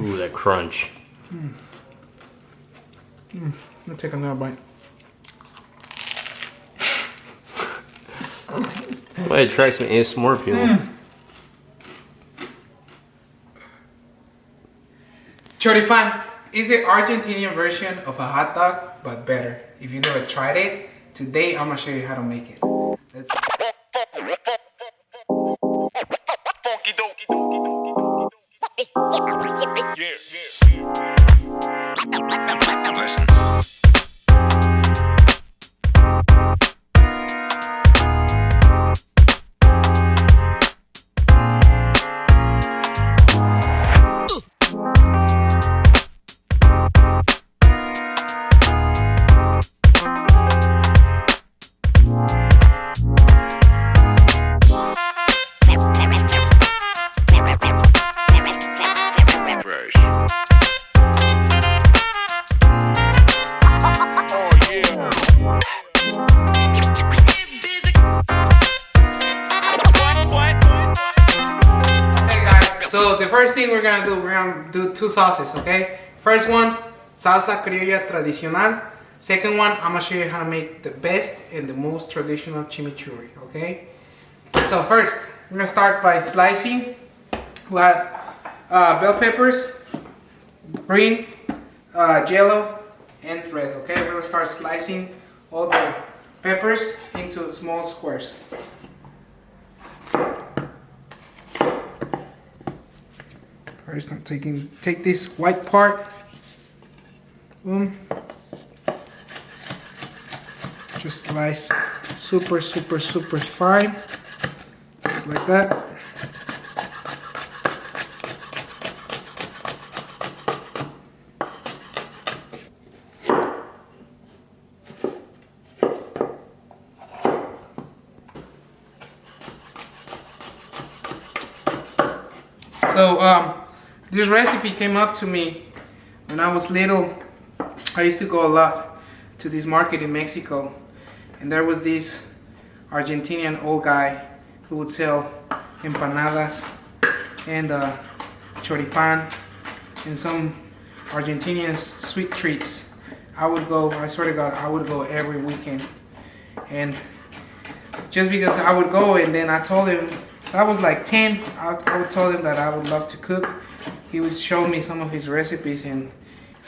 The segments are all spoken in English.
Ooh, that crunch. I'm gonna take another bite. Well, it attracts me ASMR people. Choripan is the Argentinian version of a hot dog, but better. If you never tried it, today I'm gonna show you how to make it. Let's go. So the first thing we're gonna do two sauces, okay? First one, Salsa Criolla Tradicional. Second one, I'm gonna show you how to make the best and the most traditional chimichurri, okay? So first, we're gonna start by slicing. We have bell peppers, green, yellow, and red, okay? We're gonna start slicing all the peppers into small squares. First, I'm take this white part, boom, just slice super fine, just like that. So, this recipe came up to me when I was little. I used to go a lot to this market in Mexico, and there was this Argentinian old guy who would sell empanadas and choripan and some Argentinian sweet treats. I would go, I swear to God, I would go every weekend. And just because I would go, and then I told him, so I was like 10, I would tell him that I would love to cook. He would show me some of his recipes, and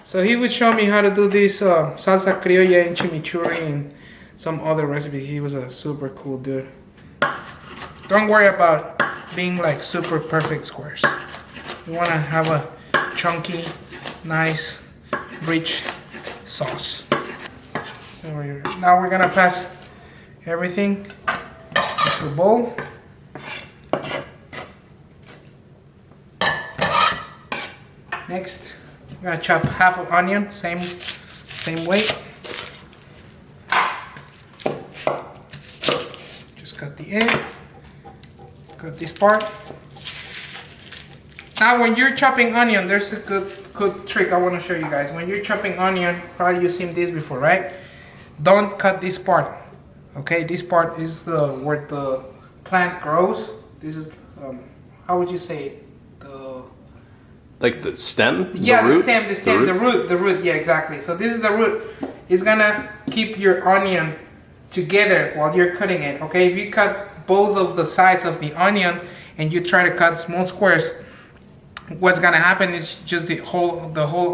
so he would show me how to do this salsa criolla and chimichurri and some other recipes. He was a super cool dude. Don't worry about being like super perfect squares. You want to have a chunky, nice, rich sauce. So now we're gonna pass everything into a bowl. Next, I'm gonna chop half of onion, same weight. Just cut the end, cut this part. Now when you're chopping onion, there's a good trick I wanna show you guys. When you're chopping onion, probably you've seen this before, right? Don't cut this part, okay? This part is where the plant grows. This is, how would you say it? Like the stem? Yeah, the stem, the root, yeah, exactly. So this is the root. It's gonna keep your onion together while you're cutting it, okay? If you cut both of the sides of the onion and you try to cut small squares, what's gonna happen is just the whole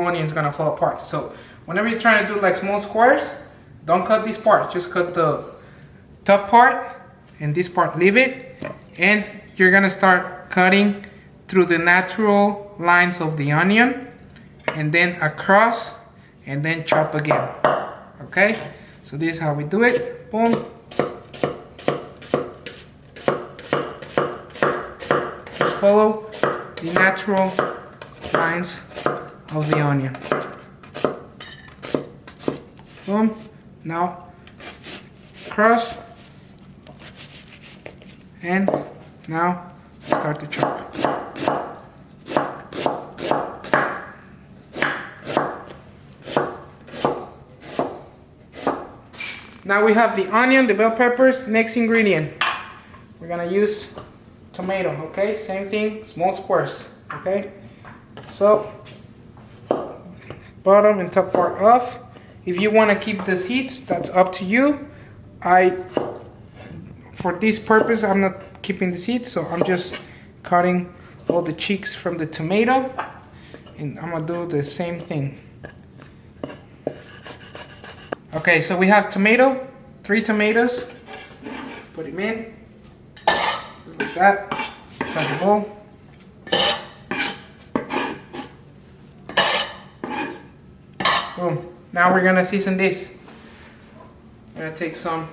onion is gonna fall apart. So whenever you're trying to do like small squares, don't cut this part, just cut the top part, and this part leave it, and you're gonna start cutting through the natural lines of the onion, and then across, and then chop again. Okay, so this is how we do it. Boom. Just follow the natural lines of the onion. Boom. Now cross, and now start to chop. Now we have the onion, the bell peppers. Next ingredient, we're gonna use tomato, okay? Same thing, small squares, okay? So, bottom and top part off. If you want to keep the seeds, that's up to you. For this purpose, I'm not keeping the seeds, so I'm just cutting all the cheeks from the tomato, and I'm gonna do the same thing. Okay, so we have 3 tomatoes. Put them in, just like that, inside the bowl. Boom. Now we're gonna season this. I'm gonna take some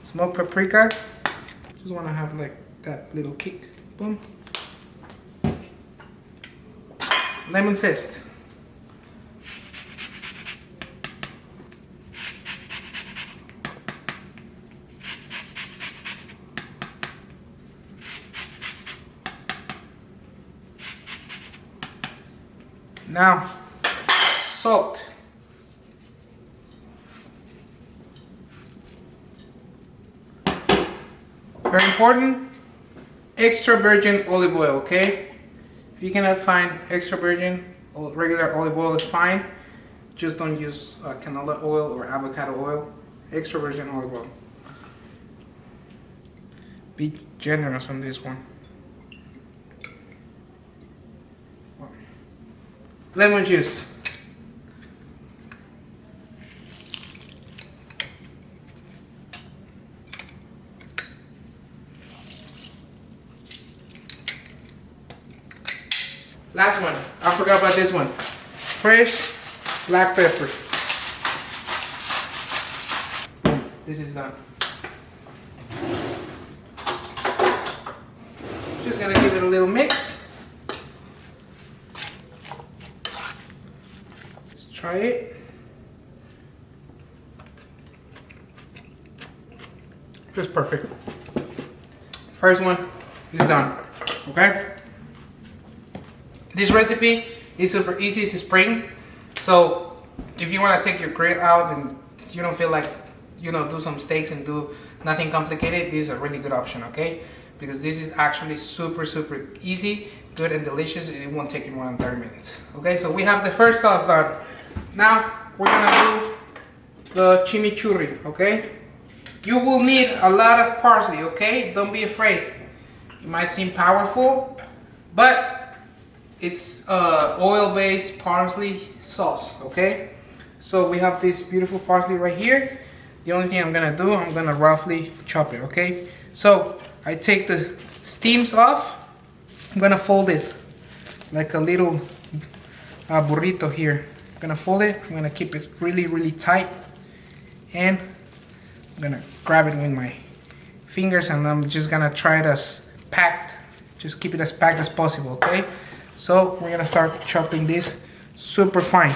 smoked paprika. Just wanna have like that little kick. Boom. Lemon zest. Now, salt. Very important, extra virgin olive oil, okay? If you cannot find extra virgin, or regular olive oil is fine. Just don't use canola oil or avocado oil. Extra virgin olive oil. Be generous on this one. Lemon juice. Last one. I forgot about this one. Fresh black pepper. This is done. Just gonna give it a little mix. Let's try it. Just perfect. First one is done. Okay? This recipe is super easy. It's spring, so if you want to take your grill out and you don't feel like, do some steaks and do nothing complicated, this is a really good option, okay? Because this is actually super easy, good and delicious. It won't take you more than 30 minutes. Okay, so we have the first sauce done. Now we're gonna do the chimichurri, okay? You will need a lot of parsley, okay? Don't be afraid. It might seem powerful, but it's oil-based parsley sauce, okay? So we have this beautiful parsley right here. The only thing I'm gonna do, I'm gonna roughly chop it, okay? So I take the steams off. I'm gonna fold it like a little burrito here. I'm gonna fold it. I'm gonna keep it really tight, and I'm gonna grab it with my fingers, and I'm just gonna try it as packed. Just keep it as packed as possible, okay? So we're gonna start chopping this super fine.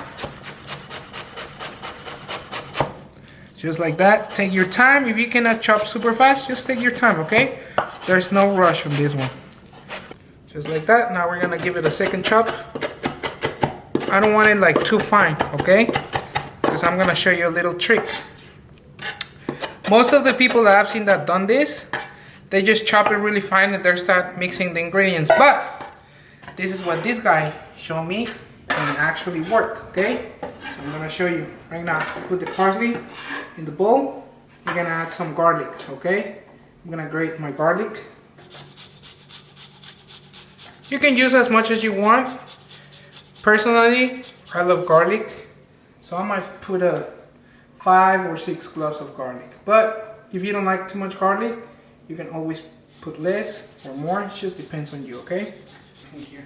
Just like that. Take your time. If you cannot chop super fast, just take your time, okay? There's no rush on this one. Just like that. Now we're gonna give it a second chop. I don't want it like too fine, okay? Because I'm gonna show you a little trick. Most of the people that I've seen that done this, they just chop it really fine and they start mixing the ingredients. But this is what this guy showed me, and it actually worked, okay? So I'm gonna show you right now. Put the parsley in the bowl. We're gonna add some garlic, okay? I'm gonna grate my garlic. You can use as much as you want. Personally, I love garlic, so I might put 5 or 6 cloves of garlic. But if you don't like too much garlic, you can always put less or more. It just depends on you, okay? In here.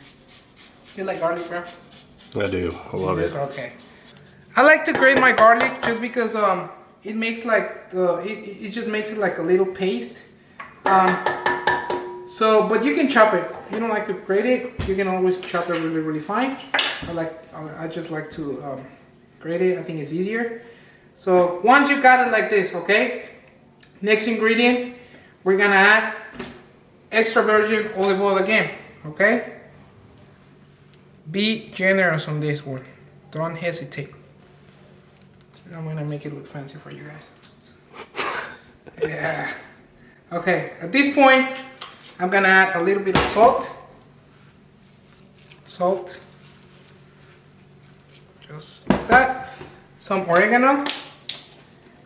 You like garlic, bro? I do. I love it. Okay. I like to grate my garlic just because it makes like it just makes it like a little paste. But you can chop it. If you don't like to grate it, you can always chop it really fine. I just like to grate it. I think it's easier. So once you got it like this, okay? Next ingredient, we're gonna add extra virgin olive oil again, okay? Be generous on this one. Don't hesitate. I'm gonna make it look fancy for you guys. Yeah. Okay, at this point, I'm gonna add a little bit of salt. salt, just like that. Some oregano.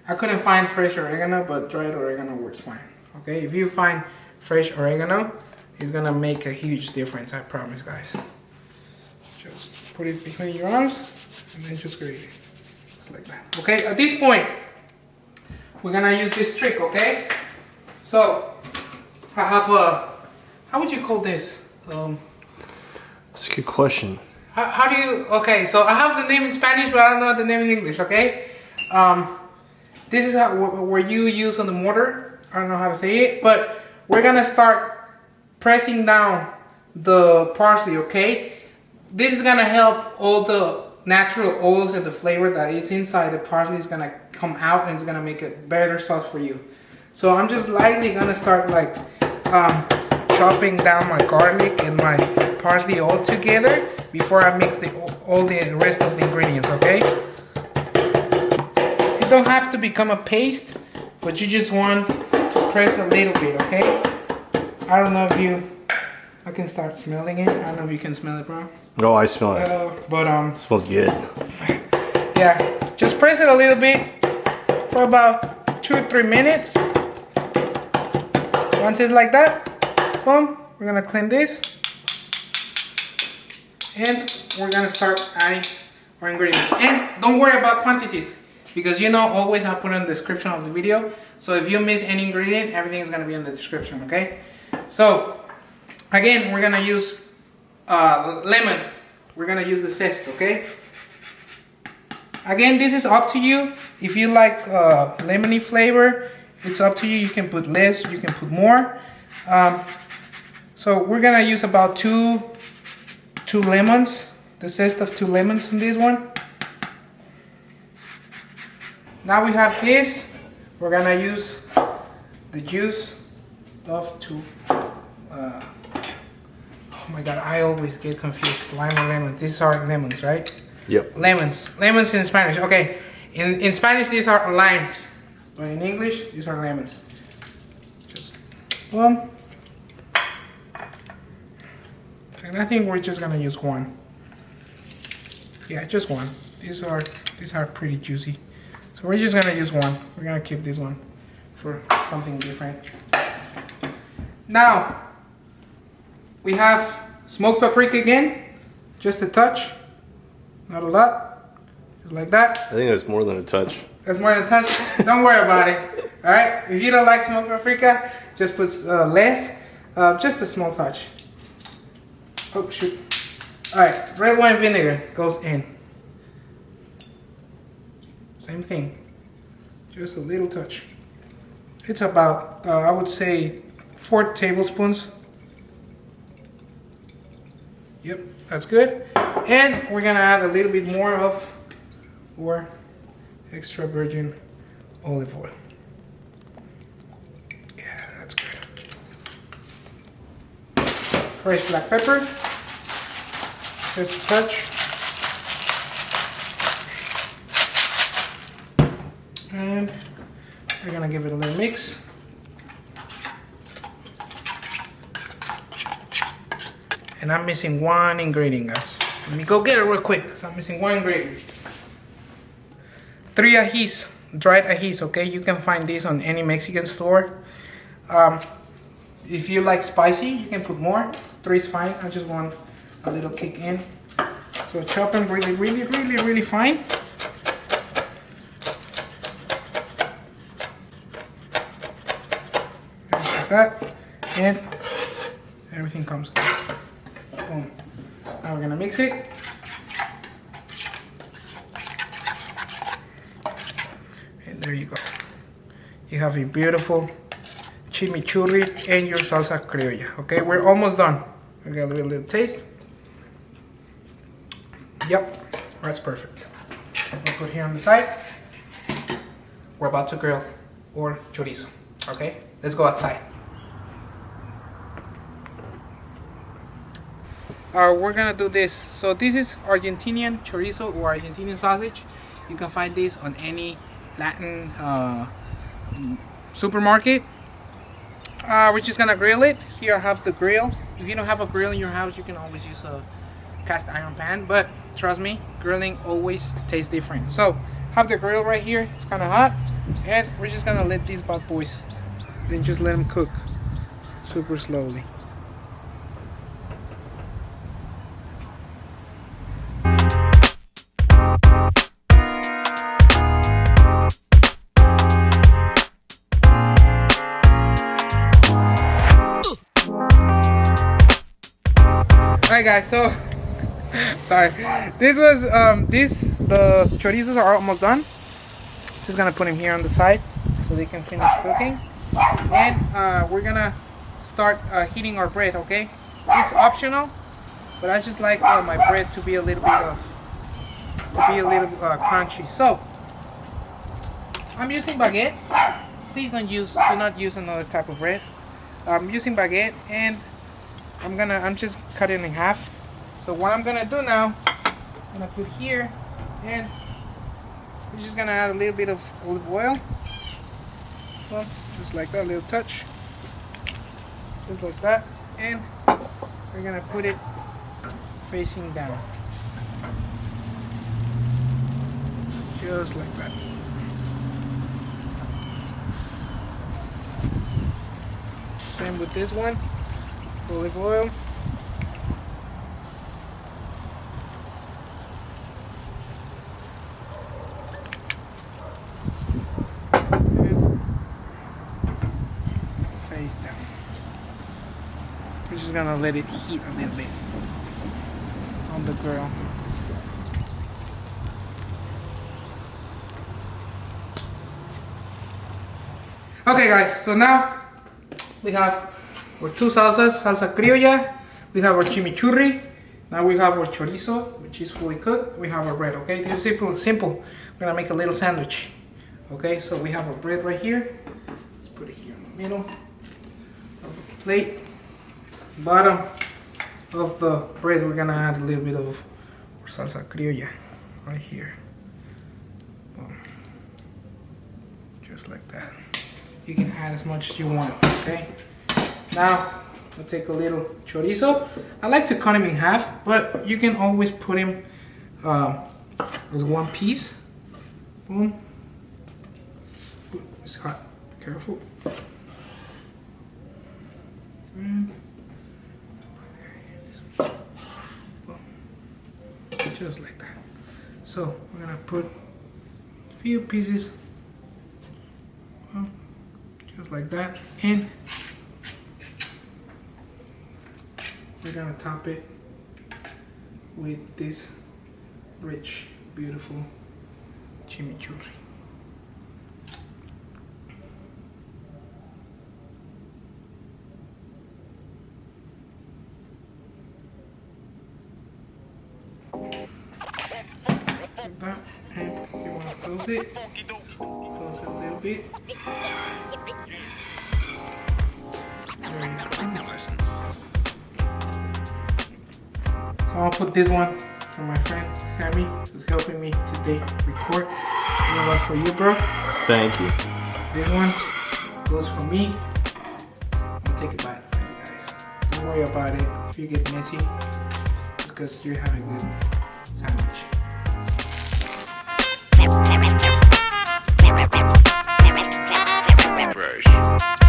I couldn't find fresh oregano, but dried oregano works fine. Okay, if you find fresh oregano, it's gonna make a huge difference, I promise, guys. Just put it between your arms and then just grate it. Just like that. Okay, at this point, we're gonna use this trick, okay? So, I have a, how would you call this? That's a good question. How do you, okay, so I have the name in Spanish, but I don't know the name in English, okay? This is how, where you use on the mortar. I don't know how to say it, but we're gonna start pressing down the parsley, okay? This is gonna help all the natural oils and the flavor that is inside the parsley is gonna come out, and it's gonna make a better sauce for you. So I'm just lightly gonna start like chopping down my garlic and my parsley all together before I mix all the rest of the ingredients, okay? It don't have to become a paste, but you just want to press a little bit, okay? I don't know if I can start smelling it. I don't know if you can smell it, bro. Oh, I smell it. It smells good. Yeah, just press it a little bit for about 2 or 3 minutes. Once it's like that, boom, we're gonna clean this. And we're gonna start adding our ingredients. And don't worry about quantities, because you know always I put in the description of the video. So if you miss any ingredient, everything is gonna be in the description, okay? So, again, we're gonna use lemon. We're gonna use the zest, okay? Again, this is up to you. If you like lemony flavor, it's up to you. You can put less, you can put more. So we're gonna use about two lemons, the zest of 2 lemons in this one. Now we have this. We're gonna use the juice of 2. Oh my god, I always get confused. Lime or lemons. These are lemons, right? Yep. Lemons. Lemons in Spanish. Okay. In Spanish, these are limes. But in English, these are lemons. Just boom. And I think we're just gonna use 1. Yeah, just 1. These are pretty juicy. So we're just gonna use 1. We're gonna keep this one for something different. Now, we have smoked paprika again. Just a touch. Not a lot. Just like that. I think that's more than a touch. That's more than a touch. Don't worry about it. Alright? If you don't like smoked paprika, just put less. Just a small touch. Oh, shoot. Alright, red wine vinegar goes in. Same thing. Just a little touch. It's about, I would say, 4 tablespoons. Yep, that's good. And we're gonna add a little bit more of our extra virgin olive oil. Yeah, that's good. Fresh black pepper. Just a touch. And we're gonna give it a little mix. And I'm missing 1 ingredient, guys. Let me go get it real quick, because I'm missing 1 ingredient. 3 ajis, dried ajis, okay? You can find these on any Mexican store. If you like spicy, you can put more. 3 is fine. I just want a little kick in. So chop them really, really, really, really fine. Like that. And everything comes down. Boom. Now we're gonna mix it. And there you go. You have a beautiful chimichurri and your salsa criolla. Okay, we're almost done. We got a little taste. Yep, that's perfect. We'll put here on the side. We're about to grill or chorizo. Okay, let's go outside. We're gonna do this. So this is Argentinian chorizo or Argentinian sausage. You can find this on any Latin supermarket. We're just gonna grill it. Here I have the grill. If you don't have a grill in your house, you can always use a cast iron pan, but trust me, grilling always tastes different. So have the grill right here, it's kind of hot, and we're just gonna let these bad boys, then just let them cook super slowly. Alright guys, so sorry. This was the chorizos are almost done. Just gonna put them here on the side so they can finish cooking. And we're gonna start heating our bread, okay? It's optional, but I just like my bread to be a little bit crunchy. So I'm using baguette. Please do not use another type of bread. I'm using baguette, and I'm just cutting it in half. So what I'm gonna do now, I'm gonna put here, and we're just gonna add a little bit of olive oil. So just like that, a little touch, just like that, and we're gonna put it facing down, just like that. Same with this one. Olive oil. And face down. We're just gonna let it heat a little bit on the grill. Okay guys, so now we have our two salsas, salsa criolla, we have our chimichurri, now we have our chorizo, which is fully cooked, we have our bread, okay? This is simple. We're gonna make a little sandwich, okay? So we have our bread right here. Let's put it here in the middle of the plate. Bottom of the bread, we're gonna add a little bit of our salsa criolla right here. Boom. Just like that. You can add as much as you want, okay? Now, we'll take a little chorizo. I like to cut him in half, but you can always put him as one piece. Boom. Ooh, it's hot. Careful. And boom. Just like that. So, we're gonna put a few pieces, just like that, and we're gonna top it with this rich, beautiful chimichurri. Like that, and you wanna close it. Close it a little bit. So I'll put this one for my friend Sammy, who's helping me today record. You know what, for you, bro? Thank you. This one goes for me. I'll take a bite for you guys. Don't worry about it. If you get messy, it's because you're having a good sandwich. Fresh.